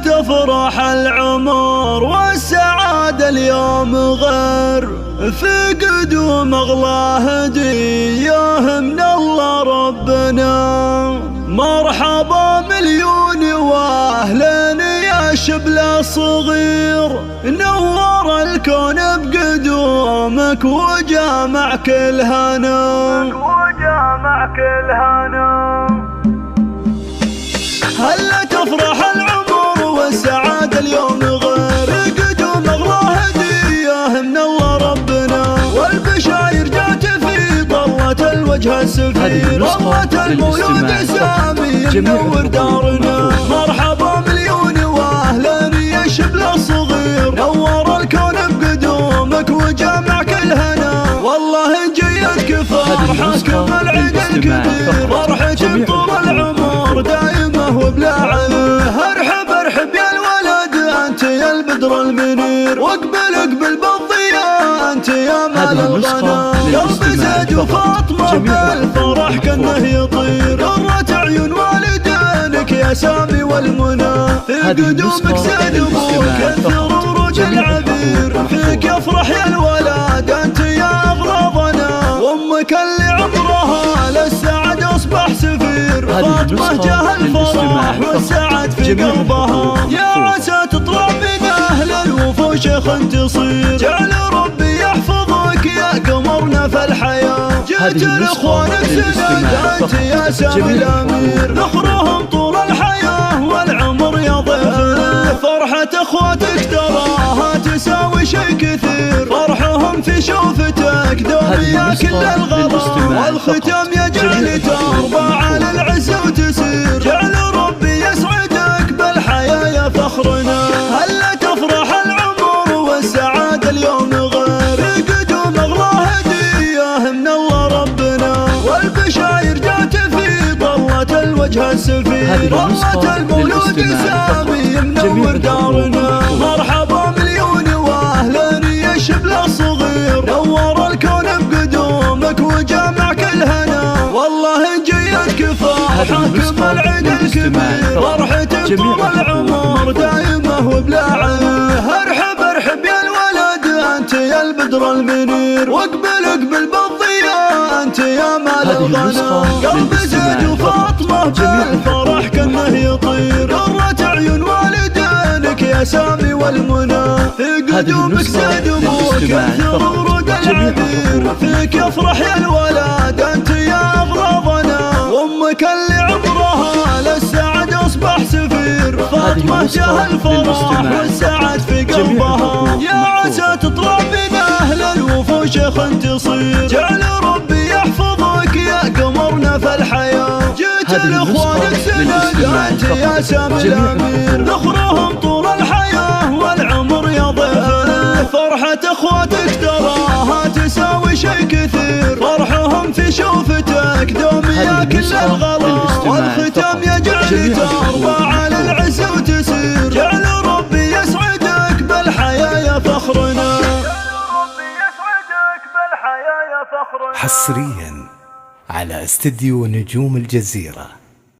تفرح العمر والسعادة اليوم غير، في قدوم أغلى هدية من الله ربنا. مرحبا مليون واهلين يا شبل صغير، نور الكون بقدومك وجامع كل هنا. هلا تفرح العمر والسعادة اليوم غير، قدوم أغلى هدية من الله ربنا. والبشاير جات في طلة الوجه السفير، طلة المولود سامي منور دارنا. مرحبا مليون واهلا يا شبل الصغير، نور الكون بقدومك وجامع كل هنا. والله جيتك فرحك بالعيد الكبير، فرحة طول العمر دائمة وبلا عيب. ارحب ارحب يا الولد انت يا البدر المنير، واقبل اقبل بالضياء انت يا مال الغنى. قلبي زيد وفاطمة بالفرح كأنه يطير، قرة عيون والدينك يا سامي والمنى. في قدومك زيد ابوك كثر ورود العبير، فيك يفرح يا الولد انت يا اغلى ظنا. وامك اللي عمرها للسعد اصبح سفير، فاطمة جاه الفرح والسعد في قلبها. يا عسى تطلع من اهل الوفوش تصير، جعل ربي يحفظك يا قمرنا في الحياة. جيت لاخوانك سند انت يا سامي الامير، نخرهم طول الحياة والعمر يا ضيفنا. فرحة اخواتك تراها تساوي شي كثير، فرحهم في شوفتك دوم يا كل الغلا. والختام يجعل تربى على العز وتسير، جعل ربي يسعدك بالحياة يا فخرنا. هلا تفرح العمر والسعادة اليوم غير، قدوم أغلى هدية من الله ربنا. والبشاير جات في طلة الوجه السفير، طلة المولود سامي منور دارنا. مرحبا مليون واهلا يا شبل الصغير، نور الكون بقدومك وجامع كل هنا. والله جيتك فرحك بالعيد الكبير، فرحة طول العمر دائمة وبلا عيب. ارحب ارحب يا الولد انت يا البدر المنير، واقبل اقبل بالضياء انت يا مال الغنى. قلبي زيد وفاطمة بالفرح كأنه يطير، قرة عيون والدينك يا سامي والمنى. في قدومك زيد ابوك كثر ورود العبير، فيك يفرح يا الولد انت يا اغلى ظنا. وامك اللي عمرها للسعد اصبح سفير، فاطمة جاه الفرح والسعد في قلبها. يا عسى تطلع من اهل الوفوش تصير، جعل ربي يحفظك يا قمرنا في الحياة. جيت لاخوانك سند انت يا سامي الامير، نخرهم طول الحياة والعمر يا ضيفنا. فرحة اخواتك تراها تساوي شي كثير، فرحهم في شوفتك دوم يا كل الغلا. والختام يجعل تربى على العز وتسير، جعل ربي يسعدك بالحياة يا فخرنا. حصريا على استديو نجوم الجزيرة.